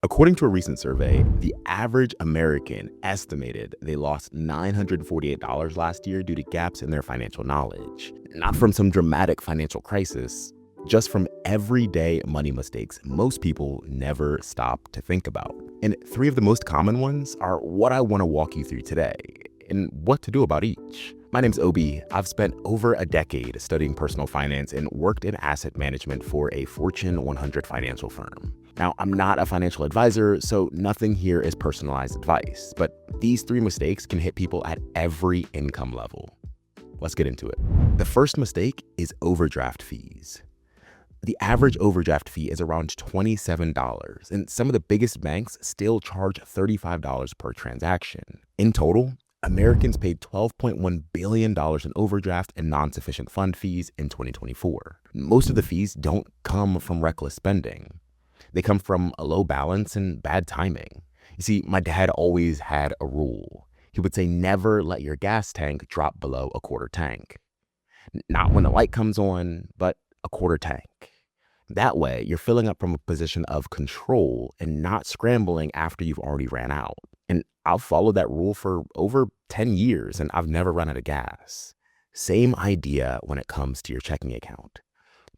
According to a recent survey, the average American estimated they lost $948 last year due to gaps in their financial knowledge. Not from some dramatic financial crisis, just from everyday money mistakes most people never stop to think about. And three of the most common ones are what I want to walk you through today and what to do about each. My name's Obi. I've spent over a decade studying personal finance and worked in asset management for a Fortune 100 financial firm. Now, I'm not a financial advisor, so nothing here is personalized advice, but these three mistakes can hit people at every income level. Let's get into it. The first mistake is overdraft fees. The average overdraft fee is around $27, and some of the biggest banks still charge $35 per transaction. In total, Americans paid $12.1 billion in overdraft and non-sufficient fund fees in 2024. Most of the fees don't come from reckless spending. They come from a low balance and bad timing. You see, my dad always had a rule. He would say, never let your gas tank drop below a quarter tank. Not when the light comes on, but a quarter tank. That way, you're filling up from a position of control and not scrambling after you've already ran out. And I've followed that rule for over 10 years and I've never run out of gas. Same idea when it comes to your checking account.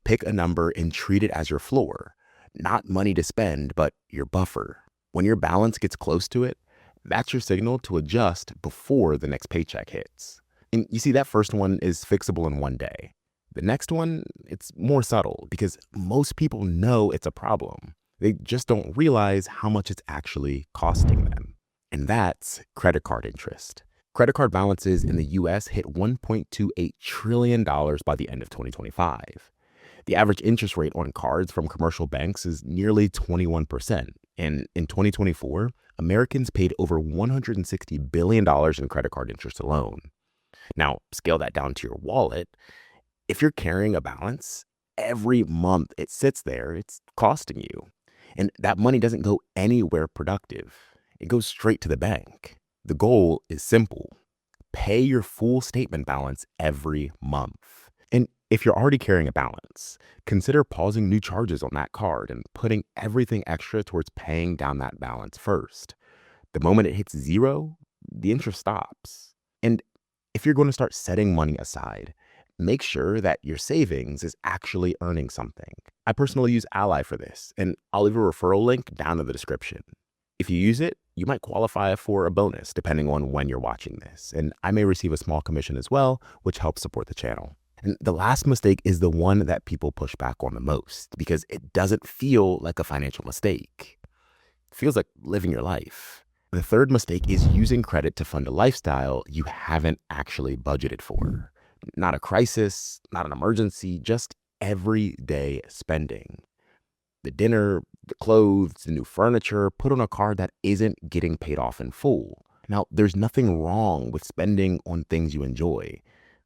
Pick a number and treat it as your floor. Not money to spend, but your buffer. When your balance gets close to it, that's your signal to adjust before the next paycheck hits. And you see, that first one is fixable in one day. The next one, it's more subtle because most people know it's a problem. They just don't realize how much it's actually costing them. And that's credit card interest. Credit card balances in the US hit $1.28 trillion by the end of 2025. The average interest rate on cards from commercial banks is nearly 21%. And in 2024, Americans paid over $160 billion in credit card interest alone. Now, scale that down to your wallet. If you're carrying a balance, every month it sits there, it's costing you. And that money doesn't go anywhere productive. It goes straight to the bank. The goal is simple. Pay your full statement balance every month. And if you're already carrying a balance, consider pausing new charges on that card and putting everything extra towards paying down that balance first. The moment it hits zero, the interest stops. And if you're going to start setting money aside, make sure that your savings is actually earning something. I personally use Ally for this, and I'll leave a referral link down in the description. If you use it, you might qualify for a bonus depending on when you're watching this, and I may receive a small commission as well, which helps support the channel. And the last mistake is the one that people push back on the most because it doesn't feel like a financial mistake. It feels like living your life. The third mistake is using credit to fund a lifestyle you haven't actually budgeted for. Not a crisis, not an emergency, just everyday spending. The dinner, the clothes, the new furniture put on a card that isn't getting paid off in full. Now, there's nothing wrong with spending on things you enjoy.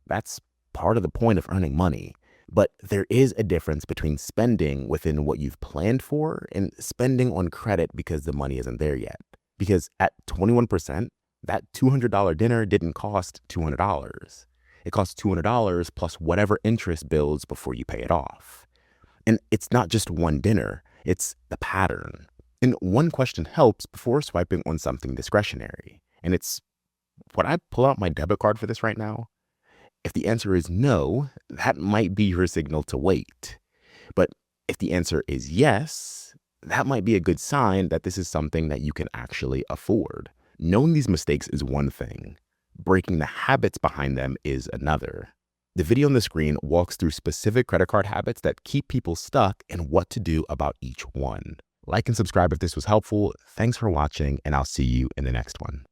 That's part of the point of earning money. But there is a difference between spending within what you've planned for and spending on credit because the money isn't there yet. Because at 21%, that $200 dinner didn't cost $200. It costs $200 plus whatever interest builds before you pay it off. And it's not just one dinner, it's the pattern. And one question helps before swiping on something discretionary. And it's, would I pull out my debit card for this right now? If the answer is no, that might be your signal to wait. But if the answer is yes, that might be a good sign that this is something that you can actually afford. Knowing these mistakes is one thing. Breaking the habits behind them is another. The video on the screen walks through specific credit card habits that keep people stuck and what to do about each one. Like and subscribe if this was helpful. Thanks for watching, and I'll see you in the next one.